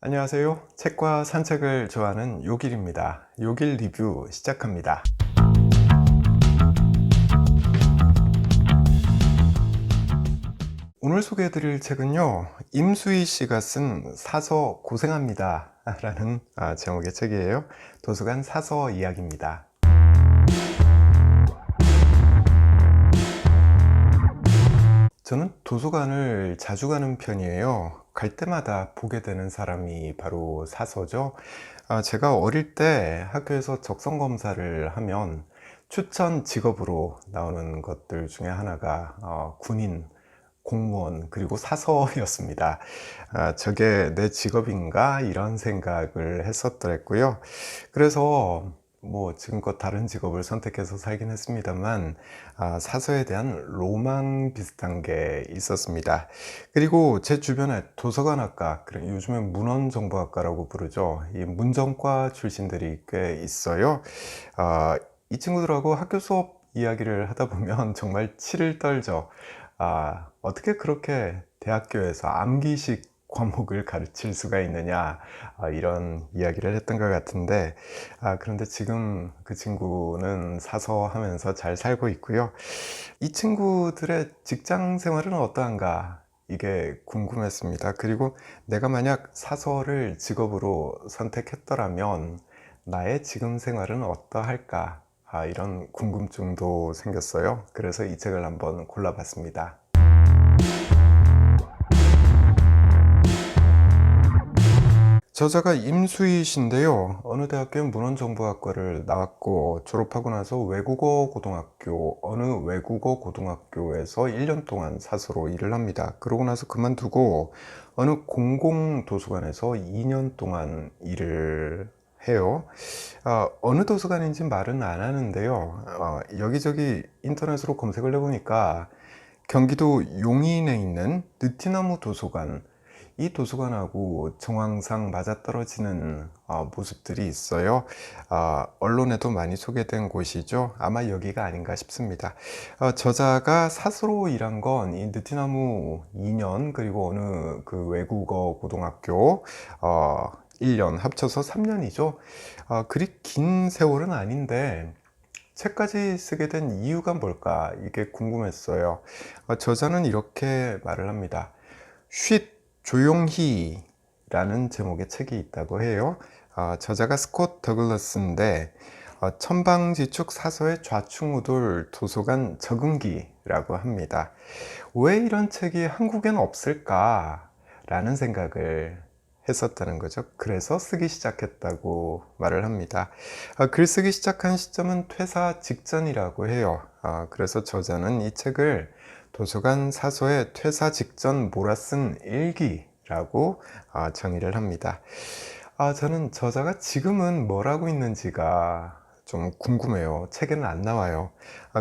안녕하세요. 책과 산책을 좋아하는 요길입니다. 요길 리뷰 시작합니다. 오늘 소개해드릴 책은요, 임수희 씨가 쓴 사서 고생합니다 라는 제목의 책이에요. 도서관 사서 이야기입니다. 저는 도서관을 자주 가는 편이에요. 갈 때마다 보게 되는 사람이 바로 사서죠. 제가 어릴 때 학교에서 적성검사를 하면 추천 직업으로 나오는 것들 중에 하나가 군인, 공무원, 그리고 사서였습니다. 저게 내 직업인가? 이런 생각을 했었더랬고요. 그래서 지금껏 다른 직업을 선택해서 살긴 했습니다만 사서에 대한 로망 비슷한 게 있었습니다. 그리고 제 주변에 도서관학과, 요즘에 문헌정보학과라고 부르죠. 이 문정과 출신들이 꽤 있어요. 이 친구들하고 학교 수업 이야기를 하다 보면 정말 치를 떨죠. 어떻게 그렇게 대학교에서 암기식 과목을 가르칠 수가 있느냐, 이런 이야기를 했던 것 같은데, 그런데 지금 그 친구는 사서하면서 잘 살고 있고요. 이 친구들의 직장 생활은 어떠한가, 이게 궁금했습니다. 그리고 내가 만약 사서를 직업으로 선택했더라면 나의 지금 생활은 어떠할까, 이런 궁금증도 생겼어요. 그래서 이 책을 한번 골라봤습니다. 저자가 임수희 씨인데요. 어느 대학교 문헌정보학과를 나왔고, 졸업하고 나서 어느 외국어 고등학교에서 1년 동안 사서로 일을 합니다. 그러고 나서 그만두고 어느 공공도서관에서 2년 동안 일을 해요. 어느 도서관인지 말은 안 하는데요. 여기저기 인터넷으로 검색을 해보니까 경기도 용인에 있는 느티나무 도서관, 이 도서관하고 정황상 맞아떨어지는 모습들이 있어요. 언론에도 많이 소개된 곳이죠. 아마 여기가 아닌가 싶습니다. 저자가 사서로 일한 건 이 느티나무 2년, 그리고 어느 그 외국어 고등학교 1년, 합쳐서 3년이죠. 그리 긴 세월은 아닌데 책까지 쓰게 된 이유가 뭘까, 이게 궁금했어요. 저자는 이렇게 말을 합니다. 쉿 조용히 라는 제목의 책이 있다고 해요. 저자가 스콧 더글러스인데 천방지축 사서의 좌충우돌 도서관 적응기라고 합니다. 왜 이런 책이 한국엔 없을까 라는 생각을 했었다는 거죠. 그래서 쓰기 시작했다고 말을 합니다. 글 쓰기 시작한 시점은 퇴사 직전이라고 해요. 그래서 저자는 이 책을 도서관 사서의 퇴사 직전 몰아쓴 일기라고 정의를 합니다. 저는 저자가 지금은 뭘 하고 있는지가 좀 궁금해요. 책에는 안 나와요.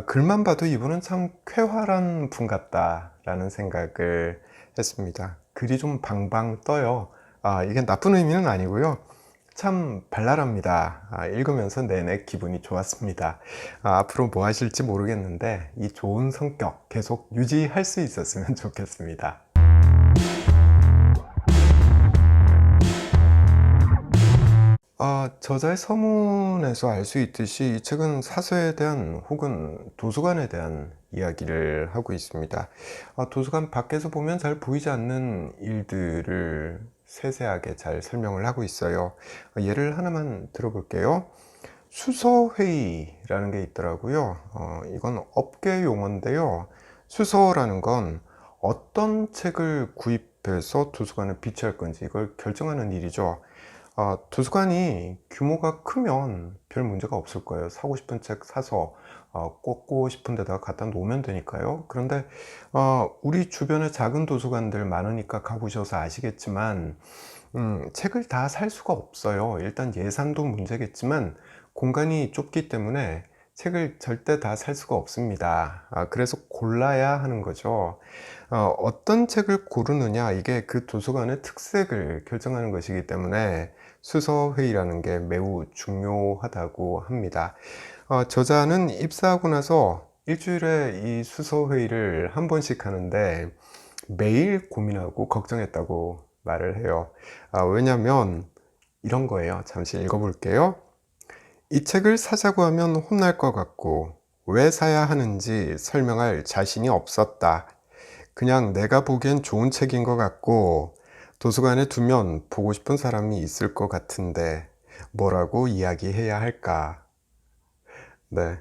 글만 봐도 이분은 참 쾌활한 분 같다라는 생각을 했습니다. 글이 좀 방방 떠요. 이게 나쁜 의미는 아니고요. 참 발랄합니다. 읽으면서 내내 기분이 좋았습니다. 앞으로 뭐 하실지 모르겠는데 이 좋은 성격 계속 유지할 수 있었으면 좋겠습니다. 저자의 서문에서 알 수 있듯이 이 책은 사서에 대한 혹은 도서관에 대한 이야기를 하고 있습니다. 도서관 밖에서 보면 잘 보이지 않는 일들을 세세하게 잘 설명을 하고 있어요. 예를 하나만 들어볼게요. 수서회의라는 게 있더라고요. 이건 업계 용어인데요. 수서라는 건 어떤 책을 구입해서 도서관에 비치할 건지 이걸 결정하는 일이죠. 도서관이 규모가 크면 별 문제가 없을 거예요. 사고 싶은 책 사서 꽂고 싶은 데다가 갖다 놓으면 되니까요. 그런데 우리 주변에 작은 도서관들 많으니까 가보셔서 아시겠지만 책을 다 살 수가 없어요. 일단 예산도 문제겠지만 공간이 좁기 때문에 책을 절대 다 살 수가 없습니다. 그래서 골라야 하는 거죠. 어떤 책을 고르느냐, 이게 그 도서관의 특색을 결정하는 것이기 때문에 수서회의라는 게 매우 중요하다고 합니다. 저자는 입사하고 나서 일주일에 이 수서회의를 한 번씩 하는데 매일 고민하고 걱정했다고 말을 해요. 왜냐면 이런 거예요. 잠시 읽어볼게요. 이 책을 사자고 하면 혼날 것 같고 왜 사야 하는지 설명할 자신이 없었다. 그냥 내가 보기엔 좋은 책인 것 같고 도서관에 두면 보고 싶은 사람이 있을 것 같은데 뭐라고 이야기해야 할까? 네,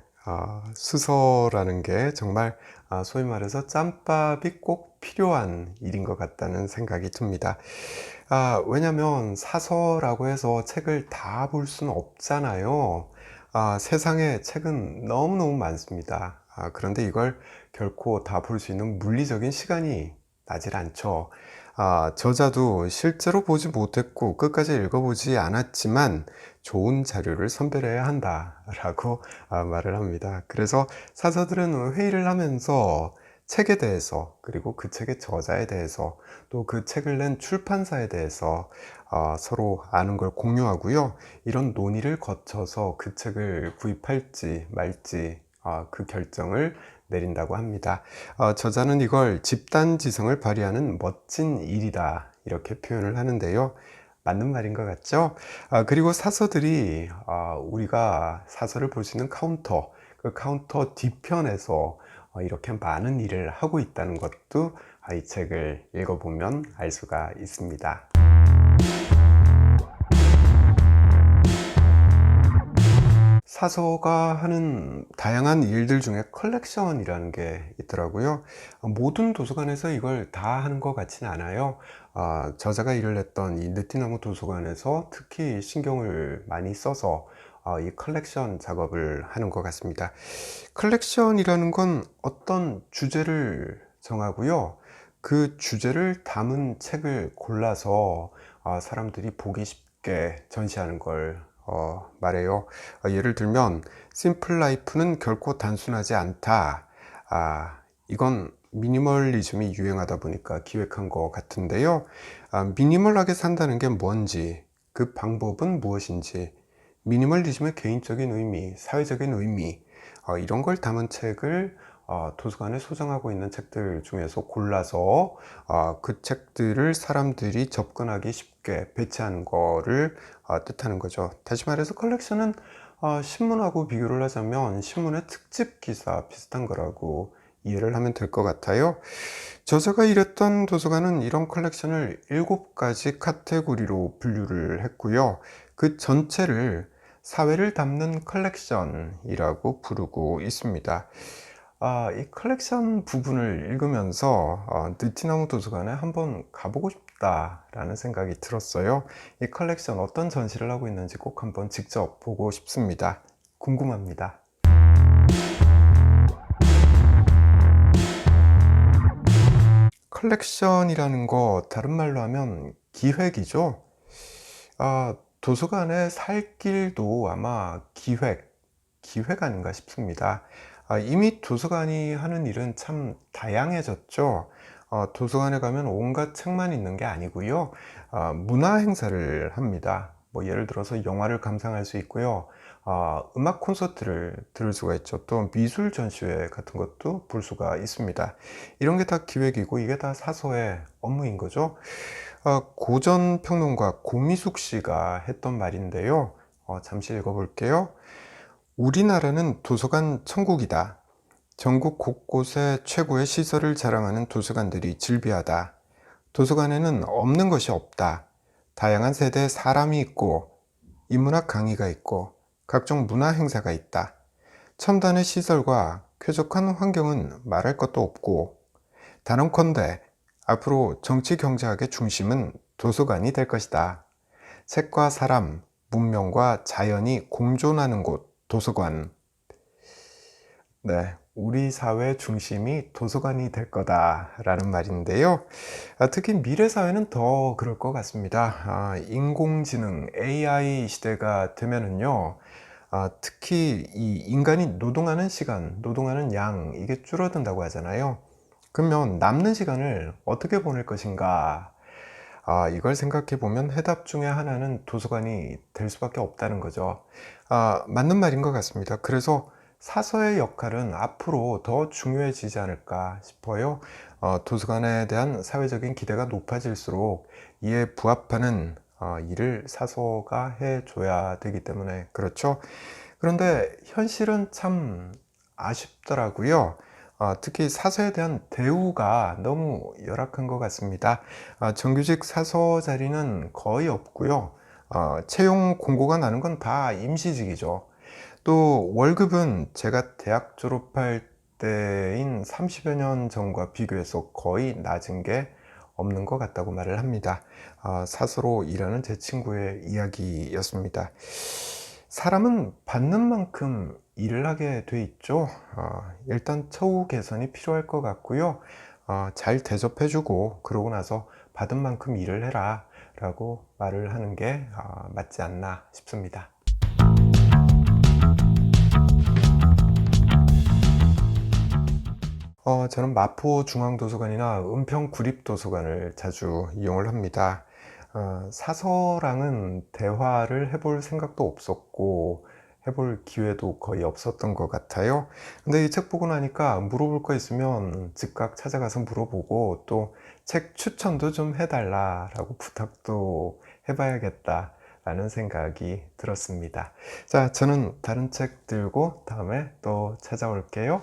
수서라는 게 정말 소위 말해서 짬밥이 꼭 필요한 일인 것 같다는 생각이 듭니다. 왜냐면 사서라고 해서 책을 다 볼 수는 없잖아요. 세상에 책은 너무너무 많습니다. 그런데 이걸 결코 다 볼 수 있는 물리적인 시간이 나질 않죠. 저자도 실제로 보지 못했고 끝까지 읽어보지 않았지만 좋은 자료를 선별해야 한다라고 말을 합니다. 그래서 사서들은 회의를 하면서 책에 대해서 그리고 그 책의 저자에 대해서 또 그 책을 낸 출판사에 대해서 서로 아는 걸 공유하고요. 이런 논의를 거쳐서 그 책을 구입할지 말지 그 결정을 내린다고 합니다. 저자는 이걸 집단지성을 발휘하는 멋진 일이다 이렇게 표현을 하는데요. 맞는 말인 것 같죠? 그리고 사서들이 우리가 사서를 볼 수 있는 카운터, 그 카운터 뒤편에서 이렇게 많은 일을 하고 있다는 것도 이 책을 읽어보면 알 수가 있습니다. 사서가 하는 다양한 일들 중에 컬렉션이라는 게 있더라고요. 모든 도서관에서 이걸 다 하는 것 같지는 않아요. 저자가 일을 했던 이 느티나무 도서관에서 특히 신경을 많이 써서 이 컬렉션 작업을 하는 것 같습니다. 컬렉션이라는 건 어떤 주제를 정하고요. 그 주제를 담은 책을 골라서 사람들이 보기 쉽게 전시하는 걸 말해요. 예를 들면 심플 라이프는 결코 단순하지 않다. 이건 미니멀리즘이 유행하다 보니까 기획한 것 같은데요. 미니멀하게 산다는 게 뭔지, 그 방법은 무엇인지, 미니멀리즘의 개인적인 의미, 사회적인 의미, 이런 걸 담은 책을 도서관에 소장하고 있는 책들 중에서 골라서 그 책들을 사람들이 접근하기 쉽게 배치하는 거를 뜻하는 거죠. 다시 말해서 컬렉션은 신문하고 비교를 하자면 신문의 특집 기사 비슷한 거라고 이해를 하면 될 것 같아요. 저자가 일했던 도서관은 이런 컬렉션을 7가지 카테고리로 분류를 했고요. 그 전체를 사회를 담는 컬렉션이라고 부르고 있습니다. 이 컬렉션 부분을 읽으면서 느티나무 도서관에 한번 가보고 싶다라는 생각이 들었어요. 이 컬렉션 어떤 전시를 하고 있는지 꼭 한번 직접 보고 싶습니다. 궁금합니다. 컬렉션이라는 거 다른 말로 하면 기획이죠. 도서관의 살 길도 아마 기획 아닌가 싶습니다. 이미 도서관이 하는 일은 참 다양해졌죠. 도서관에 가면 온갖 책만 있는 게 아니고요. 문화 행사를 합니다. 뭐 예를 들어서 영화를 감상할 수 있고요. 음악 콘서트를 들을 수가 있죠. 또 미술 전시회 같은 것도 볼 수가 있습니다. 이런 게 다 기획이고 이게 다 사서의 업무인 거죠. 고전 평론가 고미숙 씨가 했던 말인데요. 잠시 읽어볼게요. 우리나라는 도서관 천국이다. 전국 곳곳에 최고의 시설을 자랑하는 도서관들이 즐비하다. 도서관에는 없는 것이 없다. 다양한 세대의 사람이 있고, 인문학 강의가 있고, 각종 문화 행사가 있다. 첨단의 시설과 쾌적한 환경은 말할 것도 없고, 단언컨대 앞으로 정치 경제학의 중심은 도서관이 될 것이다. 책과 사람, 문명과 자연이 공존하는 곳, 도서관. 네, 우리 사회 중심이 도서관이 될 거다라는 말인데요. 특히 미래 사회는 더 그럴 것 같습니다. 인공지능 AI 시대가 되면은요, 특히 이 인간이 노동하는 시간, 노동하는 양, 이게 줄어든다고 하잖아요. 그러면 남는 시간을 어떻게 보낼 것인가? 이걸 생각해 보면 해답 중에 하나는 도서관이 될 수밖에 없다는 거죠. 맞는 말인 것 같습니다. 그래서 사서의 역할은 앞으로 더 중요해지지 않을까 싶어요. 도서관에 대한 사회적인 기대가 높아질수록 이에 부합하는 일을 사서가 해줘야 되기 때문에 그렇죠. 그런데 현실은 참 아쉽더라고요. 특히 사서에 대한 대우가 너무 열악한 것 같습니다. 정규직 사서 자리는 거의 없고요. 채용 공고가 나는 건 다 임시직이죠. 또 월급은 제가 대학 졸업할 때인 30여 년 전과 비교해서 거의 낮은 게 없는 것 같다고 말을 합니다. 사서로 일하는 제 친구의 이야기였습니다. 사람은 받는 만큼 일을 하게 돼 있죠. 일단 처우 개선이 필요할 것 같고요. 잘 대접해주고 그러고 나서 받은 만큼 일을 해라 라고 말을 하는 게 맞지 않나 싶습니다. 저는 마포중앙도서관이나 은평구립도서관을 자주 이용을 합니다. 사서랑은 대화를 해볼 생각도 없었고, 해볼 기회도 거의 없었던 것 같아요. 근데 이 책 보고 나니까 물어볼 거 있으면 즉각 찾아가서 물어보고, 또 책 추천도 좀 해달라라고 부탁도 해봐야겠다라는 생각이 들었습니다. 자, 저는 다른 책 들고 다음에 또 찾아올게요.